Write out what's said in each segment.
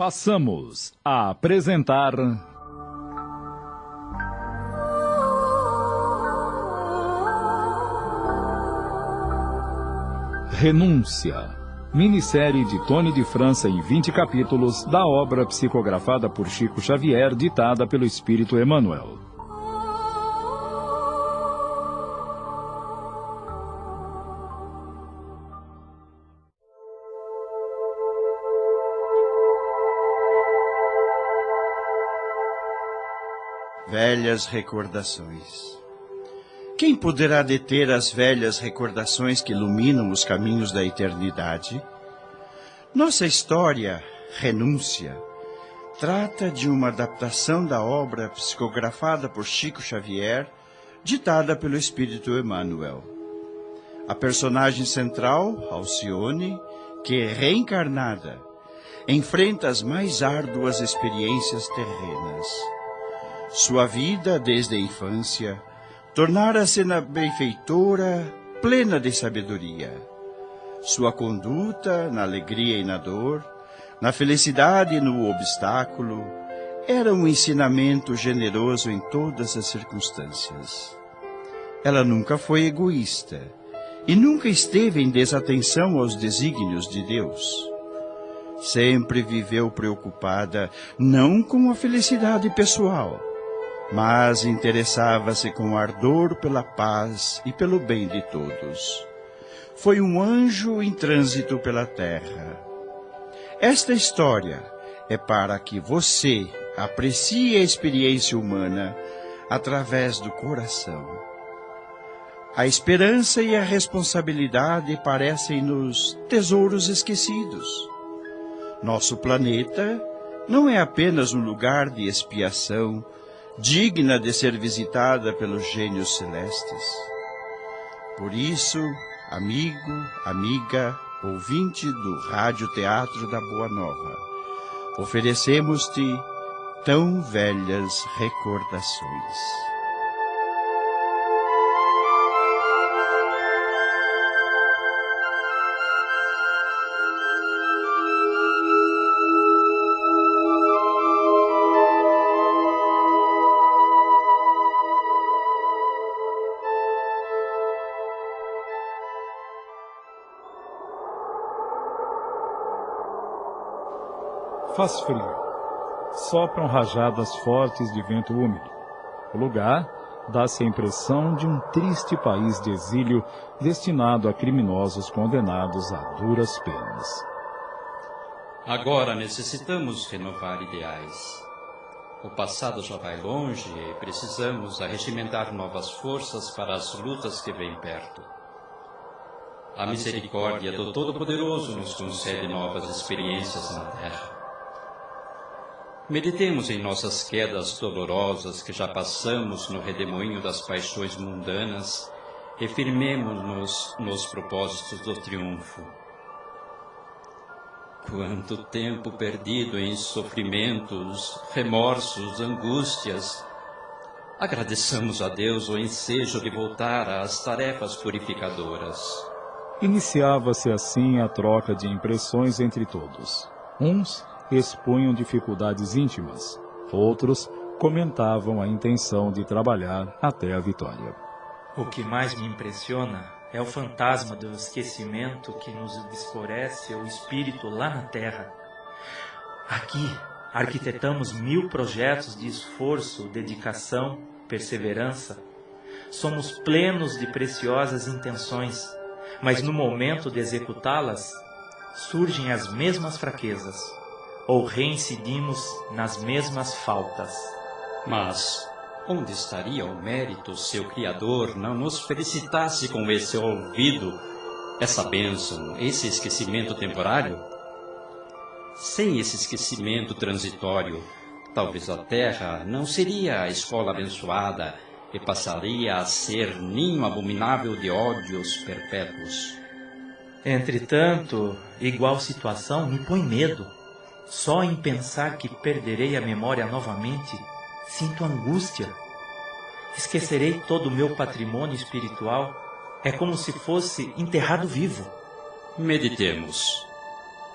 Passamos a apresentar Renúncia, minissérie de Tony de França em 20 capítulos da obra psicografada por Chico Xavier, ditada pelo Espírito Emmanuel. Velhas recordações. Quem poderá deter as velhas recordações que iluminam os caminhos da eternidade? Nossa história, Renúncia, trata de uma adaptação da obra psicografada por Chico Xavier, ditada pelo Espírito Emmanuel. A personagem central, Alcione, que, reencarnada, enfrenta as mais árduas experiências terrenas. Sua vida, desde a infância, tornara-se na benfeitora plena de sabedoria. Sua conduta, na alegria e na dor, na felicidade e no obstáculo, era um ensinamento generoso em todas as circunstâncias. Ela nunca foi egoísta e nunca esteve em desatenção aos desígnios de Deus. Sempre viveu preocupada não com a felicidade pessoal, mas interessava-se com ardor pela paz e pelo bem de todos. Foi um anjo em trânsito pela terra. Esta história é para que você aprecie a experiência humana através do coração. A esperança e a responsabilidade parecem-nos tesouros esquecidos. Nosso planeta não é apenas um lugar de expiação, digna de ser visitada pelos gênios celestes. Por isso, amigo, amiga, ouvinte do Rádio Teatro da Boa Nova, oferecemos-te tão velhas recordações. Faz frio. Sopram rajadas fortes de vento úmido. O lugar dá-se a impressão de um triste país de exílio destinado a criminosos condenados a duras penas. Agora necessitamos renovar ideais. O passado já vai longe e precisamos arregimentar novas forças para as lutas que vêm perto. A misericórdia do Todo-Poderoso nos concede novas experiências na terra. Meditemos em nossas quedas dolorosas que já passamos no redemoinho das paixões mundanas e firmemo-nos nos propósitos do triunfo. Quanto tempo perdido em sofrimentos, remorsos, angústias. Agradeçamos a Deus o ensejo de voltar às tarefas purificadoras. Iniciava-se assim a troca de impressões entre todos. Uns expunham dificuldades íntimas, outros comentavam a intenção de trabalhar até a vitória. O que mais me impressiona é o fantasma do esquecimento que nos escurece o espírito lá na terra. Aqui, arquitetamos 1000 projetos de esforço, dedicação, perseverança. Somos plenos de preciosas intenções, mas no momento de executá-las, surgem as mesmas fraquezas, ou reincidimos nas mesmas faltas. Mas onde estaria o mérito se o Criador não nos felicitasse com esse olvido, essa bênção, esse esquecimento temporário? Sem esse esquecimento transitório, talvez a terra não seria a escola abençoada e passaria a ser ninho abominável de ódios perpétuos. Entretanto, igual situação me põe medo. Só em pensar que perderei a memória novamente, sinto angústia. Esquecerei todo o meu patrimônio espiritual. É como se fosse enterrado vivo. Meditemos.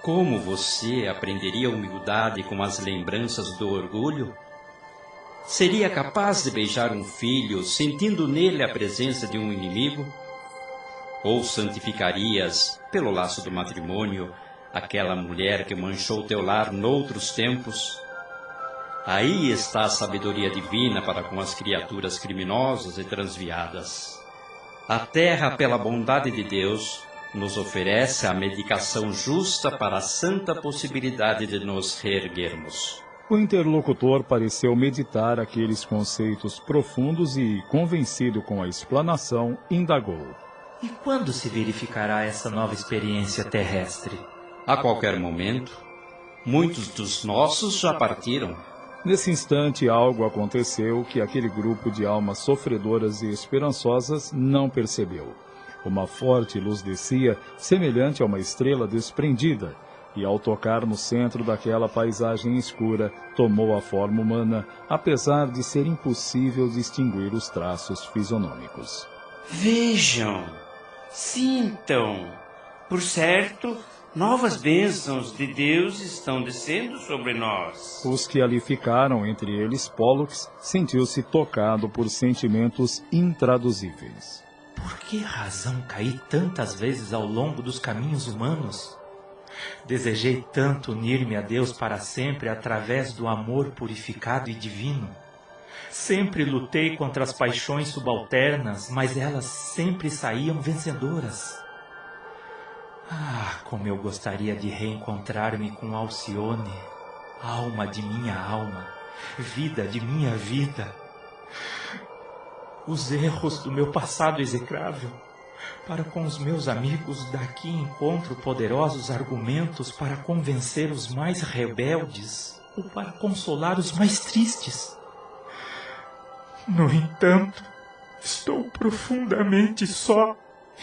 Como você aprenderia humildade com as lembranças do orgulho? Seria capaz de beijar um filho, sentindo nele a presença de um inimigo? Ou santificarias, pelo laço do matrimônio, aquela mulher que manchou teu lar noutros tempos? Aí está a sabedoria divina para com as criaturas criminosas e transviadas. A terra, pela bondade de Deus, nos oferece a medicação justa para a santa possibilidade de nos reerguermos. O interlocutor pareceu meditar aqueles conceitos profundos e, convencido com a explanação, indagou. E quando se verificará essa nova experiência terrestre? A qualquer momento. Muitos dos nossos já partiram. Nesse instante, algo aconteceu que aquele grupo de almas sofredoras e esperançosas não percebeu. Uma forte luz descia, semelhante a uma estrela desprendida, e ao tocar no centro daquela paisagem escura, tomou a forma humana, apesar de ser impossível distinguir os traços fisionômicos. Vejam, sintam, por certo, novas bênçãos de Deus estão descendo sobre nós. Os que ali ficaram, entre eles Pollux, sentiu-se tocado por sentimentos intraduzíveis. Por que razão caí tantas vezes ao longo dos caminhos humanos? Desejei tanto unir-me a Deus para sempre através do amor purificado e divino. Sempre lutei contra as paixões subalternas, mas elas sempre saíam vencedoras. Ah, como eu gostaria de reencontrar-me com Alcione, alma de minha alma, vida de minha vida. Os erros do meu passado execrável, para com os meus amigos daqui encontro poderosos argumentos para convencer os mais rebeldes ou para consolar os mais tristes. No entanto, estou profundamente só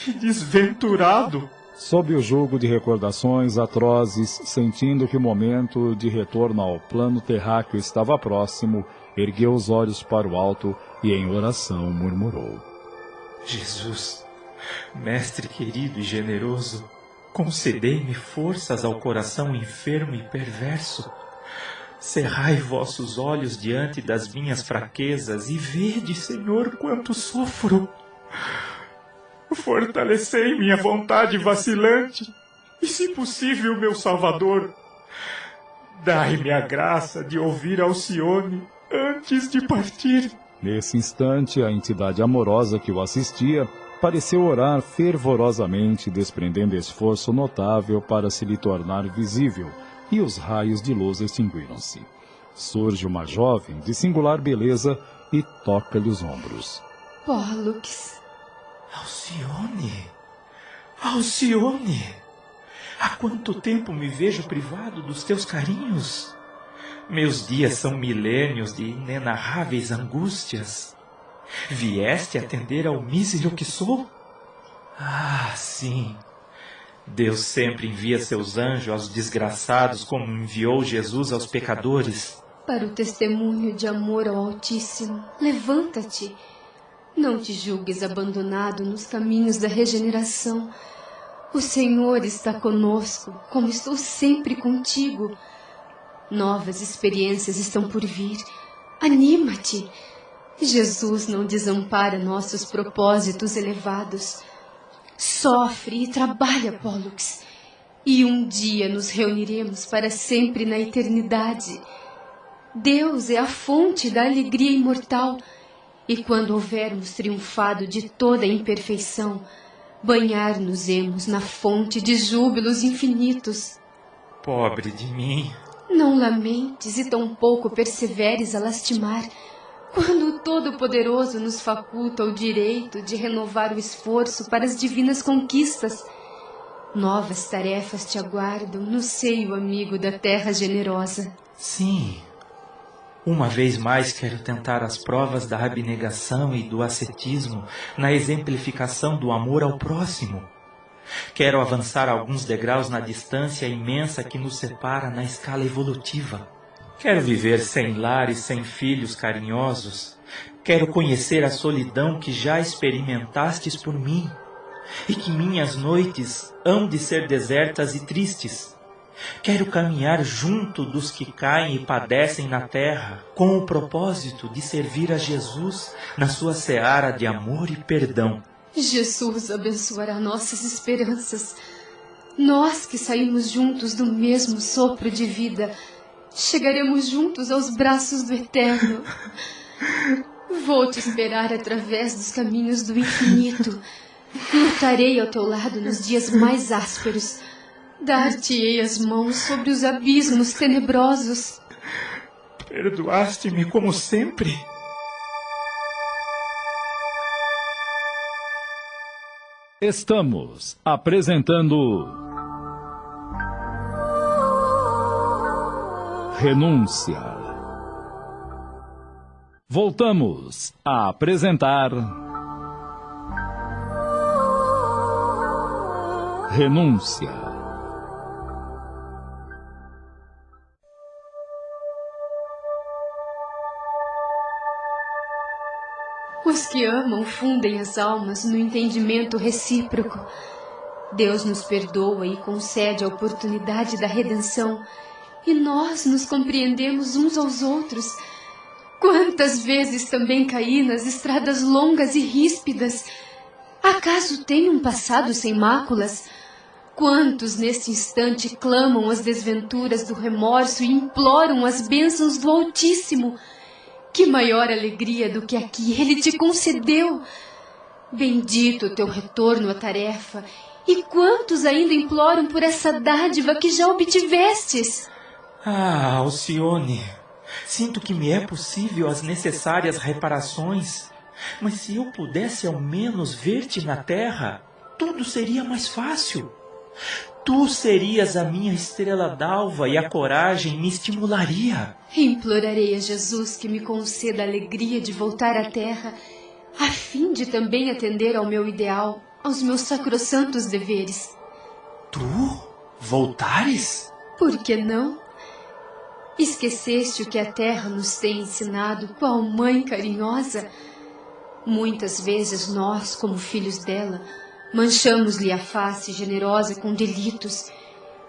e desventurado. Sob o jugo de recordações atrozes, sentindo que o momento de retorno ao plano terráqueo estava próximo, ergueu os olhos para o alto e em oração murmurou. Jesus, Mestre querido e generoso, concedei-me forças ao coração enfermo e perverso. Cerrai vossos olhos diante das minhas fraquezas e vede, Senhor, quanto sofro. Fortalecei minha vontade vacilante e, se possível, meu Salvador, dai-me a graça de ouvir Alcione antes de partir. Nesse instante, a entidade amorosa que o assistia pareceu orar fervorosamente, desprendendo esforço notável para se lhe tornar visível, e os raios de luz extinguiram-se. Surge uma jovem de singular beleza e toca-lhe os ombros. Pollux. Alcione! Alcione! Há quanto tempo me vejo privado dos teus carinhos? Meus dias são milênios de inenarráveis angústias. Vieste atender ao mísero que sou? Ah, sim! Deus sempre envia seus anjos aos desgraçados, como enviou Jesus aos pecadores. Para o testemunho de amor ao Altíssimo, levanta-te. Não te julgues abandonado nos caminhos da regeneração. O Senhor está conosco, como estou sempre contigo. Novas experiências estão por vir. Anima-te. Jesus não desampara nossos propósitos elevados. Sofre e trabalha, Pollux, e um dia nos reuniremos para sempre na eternidade. Deus é a fonte da alegria imortal, e quando houvermos triunfado de toda a imperfeição, banhar-nos-emos na fonte de júbilos infinitos. Pobre de mim! Não lamentes e tampouco perseveres a lastimar, quando o Todo-Poderoso nos faculta o direito de renovar o esforço para as divinas conquistas. Novas tarefas te aguardam no seio amigo da terra generosa. Sim. Uma vez mais quero tentar as provas da abnegação e do ascetismo na exemplificação do amor ao próximo. Quero avançar alguns degraus na distância imensa que nos separa na escala evolutiva. Quero viver sem lar e sem filhos carinhosos. Quero conhecer a solidão que já experimentastes por mim, e que minhas noites hão de ser desertas e tristes. Quero caminhar junto dos que caem e padecem na terra, com o propósito de servir a Jesus na sua seara de amor e perdão. Jesus abençoará nossas esperanças. Nós que saímos juntos do mesmo sopro de vida, chegaremos juntos aos braços do Eterno. Vou te esperar através dos caminhos do infinito. Lutarei ao teu lado nos dias mais ásperos. Dar-te-ei as mãos sobre os abismos tenebrosos. Perdoaste-me como sempre. Estamos apresentando Renúncia. Voltamos a apresentar Renúncia. Os que amam fundem as almas no entendimento recíproco. Deus nos perdoa e concede a oportunidade da redenção, e nós nos compreendemos uns aos outros. Quantas vezes também caí nas estradas longas e ríspidas. Acaso tenho um passado sem máculas? Quantos neste instante clamam as desventuras do remorso e imploram as bênçãos do Altíssimo? Que maior alegria do que a que Ele te concedeu! Bendito o teu retorno à tarefa, e quantos ainda imploram por essa dádiva que já obtivestes? Ah, Alcione, sinto que me é possível as necessárias reparações, mas se eu pudesse ao menos ver-te na terra, tudo seria mais fácil. Tu serias a minha estrela d'alva e a coragem me estimularia. Implorarei a Jesus que me conceda a alegria de voltar à terra, a fim de também atender ao meu ideal, aos meus sacrossantos deveres. Tu? Voltares? Por que não? Esqueceste o que a terra nos tem ensinado, qual mãe carinhosa? Muitas vezes nós, como filhos dela, manchamos-lhe a face generosa com delitos,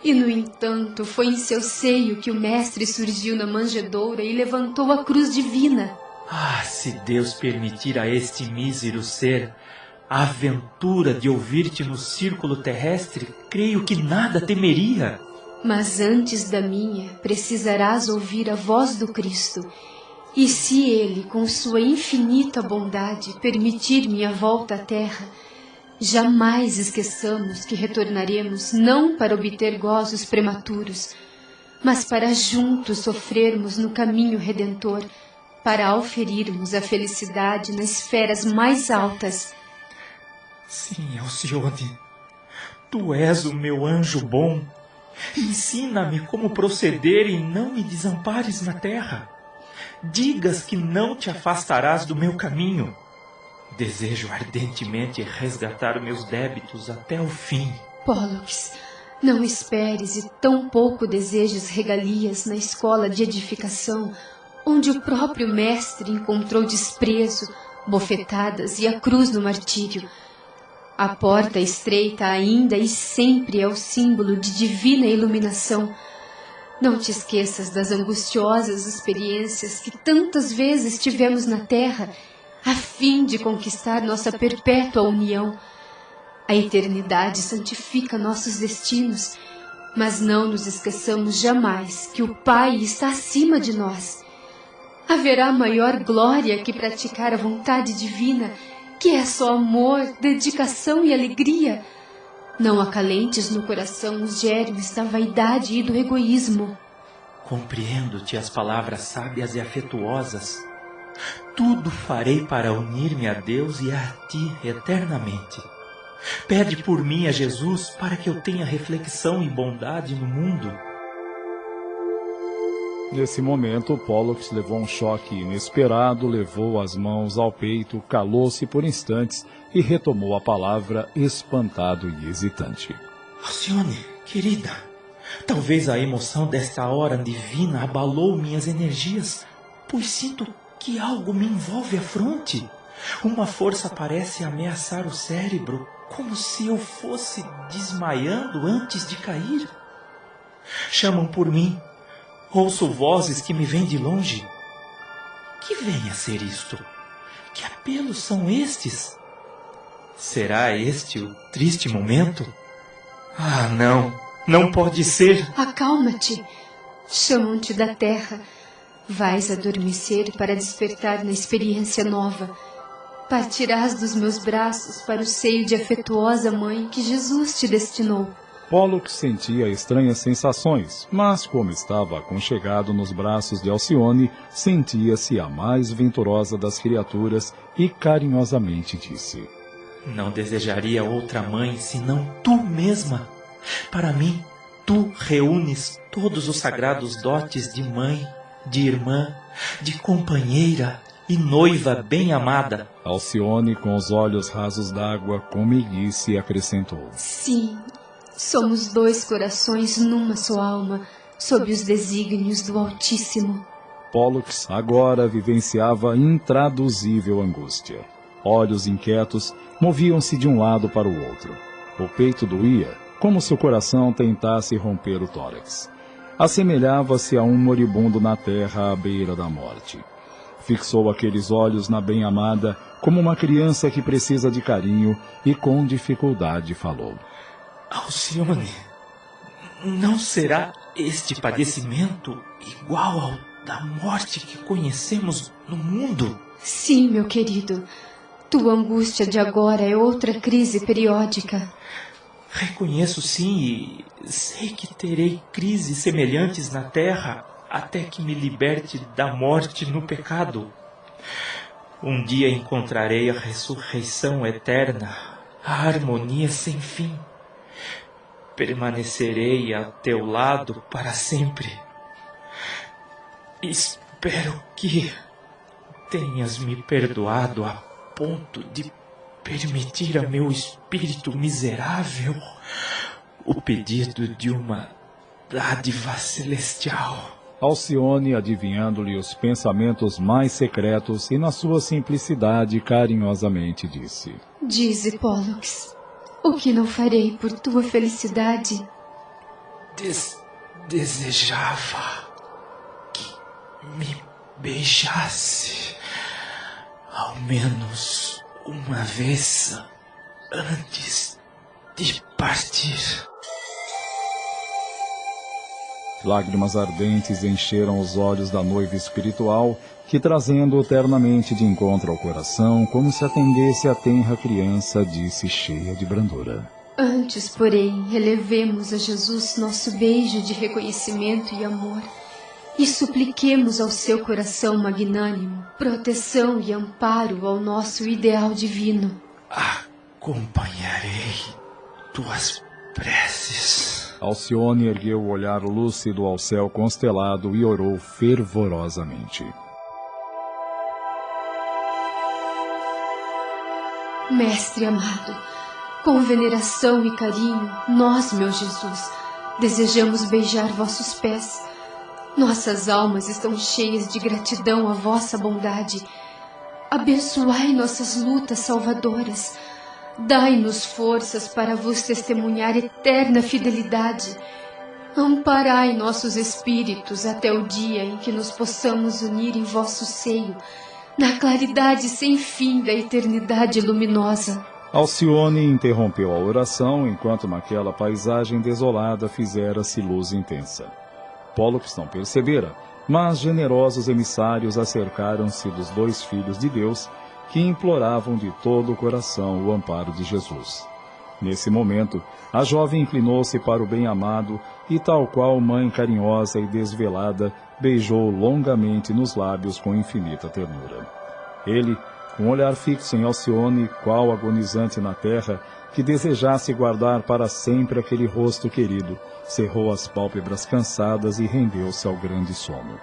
e, no entanto, foi em seu seio que o Mestre surgiu na manjedoura e levantou a cruz divina. Ah, se Deus permitir a este mísero ser a aventura de ouvir-te no círculo terrestre, creio que nada temeria. Mas antes da minha, precisarás ouvir a voz do Cristo, e se Ele, com sua infinita bondade, permitir minha volta à terra, jamais esqueçamos que retornaremos não para obter gozos prematuros, mas para juntos sofrermos no caminho redentor, para auferirmos a felicidade nas esferas mais altas. Sim, Alcione, tu és o meu anjo bom. Ensina-me como proceder e não me desampares na terra. Digas que não te afastarás do meu caminho. Desejo ardentemente resgatar meus débitos até o fim. Pólux, não esperes e tão pouco desejes regalias na escola de edificação, onde o próprio Mestre encontrou desprezo, bofetadas e a cruz no martírio. A porta estreita ainda e sempre é o símbolo de divina iluminação. Não te esqueças das angustiosas experiências que tantas vezes tivemos na terra, a fim de conquistar nossa perpétua união. A eternidade santifica nossos destinos, mas não nos esqueçamos jamais que o Pai está acima de nós. Haverá maior glória que praticar a vontade divina, que é só amor, dedicação e alegria. Não acalentes no coração os germes da vaidade e do egoísmo. Compreendo-te as palavras sábias e afetuosas. Tudo farei para unir-me a Deus e a ti eternamente. Pede por mim a Jesus para que eu tenha reflexão e bondade no mundo. Nesse momento, Pólux levou um choque inesperado, levou as mãos ao peito, calou-se por instantes e retomou a palavra espantado e hesitante. Alcione, querida, talvez a emoção desta hora divina abalou minhas energias, pois sinto que algo me envolve a fronte. Uma força parece ameaçar o cérebro, como se eu fosse desmaiando antes de cair. Chamam por mim. Ouço vozes que me vêm de longe. Que vem a ser isto? Que apelos são estes? Será este o triste momento? Ah, não! Não pode ser! Acalma-te. Chamam-te da terra. Vais adormecer para despertar na experiência nova. Partirás dos meus braços para o seio de afetuosa mãe que Jesus te destinou. Pollux sentia estranhas sensações, mas como estava aconchegado nos braços de Alcione, sentia-se a mais venturosa das criaturas e carinhosamente disse: Não desejaria outra mãe senão tu mesma. Para mim, tu reúnes todos os sagrados dotes de mãe, de irmã, de companheira e noiva bem amada. Alcione, com os olhos rasos d'água, com meiguice, acrescentou: Sim, somos dois corações numa só alma, sob os desígnios do Altíssimo. Pollux agora vivenciava intraduzível angústia. Olhos inquietos moviam-se de um lado para o outro. O peito doía, como se o coração tentasse romper o tórax. Assemelhava-se a um moribundo na terra à beira da morte. Fixou aqueles olhos na bem-amada como uma criança que precisa de carinho e com dificuldade falou: Alcione, não será este padecimento igual ao da morte que conhecemos no mundo? Sim, meu querido. Tua angústia de agora é outra crise periódica. Reconheço sim e sei que terei crises semelhantes na terra até que me liberte da morte no pecado. Um dia encontrarei a ressurreição eterna, a harmonia sem fim. Permanecerei a teu lado para sempre. Espero que tenhas me perdoado a ponto de permitir a meu espírito miserável o pedido de uma dádiva celestial. Alcione, adivinhando-lhe os pensamentos mais secretos e na sua simplicidade carinhosamente disse: Dize, Pollux, o que não farei por tua felicidade? Desejava que me beijasse ao menos uma vez antes de partir. Lágrimas ardentes encheram os olhos da noiva espiritual, que, trazendo-o ternamente de encontro ao coração, como se atendesse a tenra criança, disse cheia de brandura: Antes, porém, relevemos a Jesus nosso beijo de reconhecimento e amor, e supliquemos ao seu coração magnânimo proteção e amparo ao nosso ideal divino. Acompanharei tuas preces. Alcione ergueu o olhar lúcido ao céu constelado e orou fervorosamente: Mestre amado, com veneração e carinho, nós, meu Jesus, desejamos beijar vossos pés. Nossas almas estão cheias de gratidão à vossa bondade. Abençoai nossas lutas salvadoras. Dai-nos forças para vos testemunhar eterna fidelidade. Amparai nossos espíritos até o dia em que nos possamos unir em vosso seio, na claridade sem fim da eternidade luminosa. Alcione interrompeu a oração enquanto naquela paisagem desolada fizera-se luz intensa. Pollux não percebera, mas generosos emissários acercaram-se dos dois filhos de Deus, que imploravam de todo o coração o amparo de Jesus. Nesse momento, a jovem inclinou-se para o bem-amado e, tal qual mãe carinhosa e desvelada, beijou longamente nos lábios com infinita ternura. Ele, com um olhar fixo em Alcione, qual agonizante na terra, que desejasse guardar para sempre aquele rosto querido, cerrou as pálpebras cansadas e rendeu-se ao grande sono.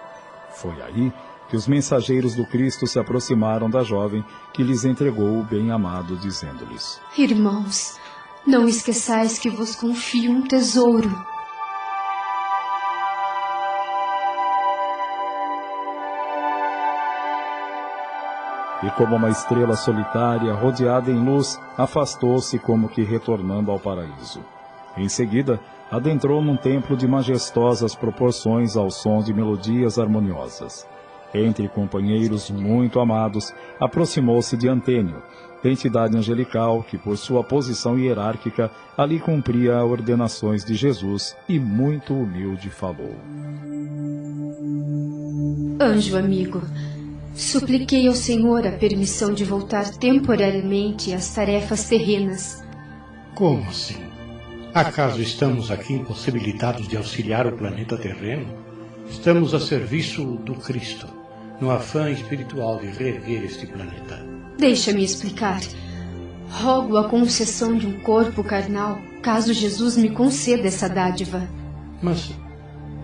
Foi aí que os mensageiros do Cristo se aproximaram da jovem, que lhes entregou o bem-amado, dizendo-lhes: Irmãos, não esqueçais que vos confio um tesouro. E como uma estrela solitária, rodeada em luz, afastou-se como que retornando ao paraíso. Em seguida, adentrou num templo de majestosas proporções ao som de melodias harmoniosas. Entre companheiros muito amados, aproximou-se de Antênio, entidade angelical que, por sua posição hierárquica, ali cumpria ordenações de Jesus, e muito humilde falou. Anjo amigo, supliquei ao Senhor a permissão de voltar temporariamente às tarefas terrenas. Como assim? Acaso estamos aqui impossibilitados de auxiliar o planeta terreno? Estamos a serviço do Cristo, no afã espiritual de reerguer este planeta. Deixa-me explicar. Rogo a concessão de um corpo carnal, caso Jesus me conceda essa dádiva. Mas,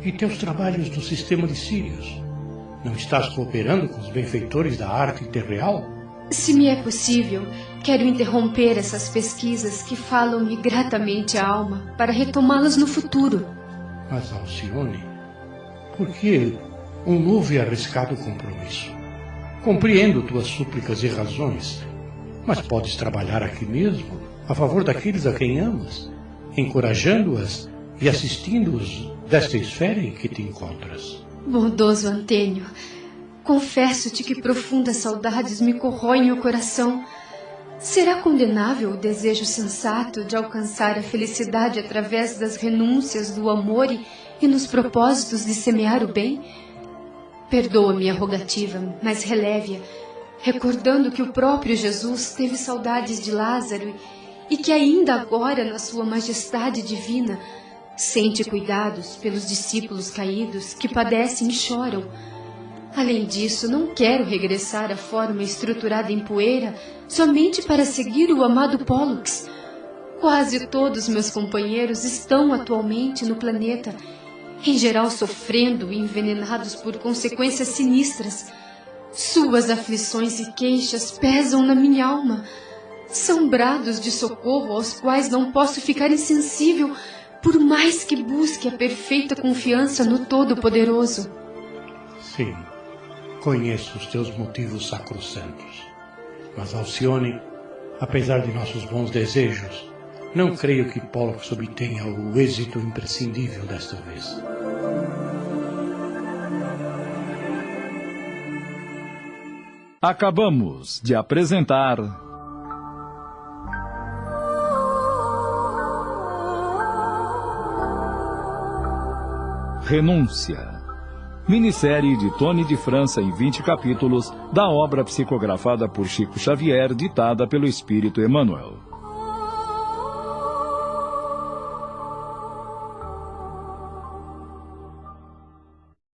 e teus trabalhos no sistema de Sírios? Não estás cooperando com os benfeitores da arte terreal? Se me é possível, quero interromper essas pesquisas que falam-me gratamente a alma para retomá-las no futuro. Mas, Alcione, por que um novo e arriscado compromisso? Compreendo tuas súplicas e razões, mas podes trabalhar aqui mesmo, a favor daqueles a quem amas, encorajando-as e assistindo-os desta esfera em que te encontras. Bondoso Antênio, confesso-te que profundas saudades me corroem o coração. Será condenável o desejo sensato de alcançar a felicidade através das renúncias do amor e nos propósitos de semear o bem? Perdoa-me a rogativa, mas releve-a, recordando que o próprio Jesus teve saudades de Lázaro e que ainda agora, na sua majestade divina, sente cuidados pelos discípulos caídos que padecem e choram. Além disso, não quero regressar à forma estruturada em poeira somente para seguir o amado Pólux. Quase todos meus companheiros estão atualmente no planeta, em geral sofrendo e envenenados por consequências sinistras. Suas aflições e queixas pesam na minha alma. São brados de socorro aos quais não posso ficar insensível, por mais que busque a perfeita confiança no Todo-Poderoso. Sim, conheço os teus motivos sacrossantos. Mas, Alcione, apesar de nossos bons desejos, não creio que Pólux obtenha o êxito imprescindível desta vez. Acabamos de apresentar Renúncia, minissérie de Tony de França em 20 capítulos da obra psicografada por Chico Xavier, ditada pelo Espírito Emmanuel.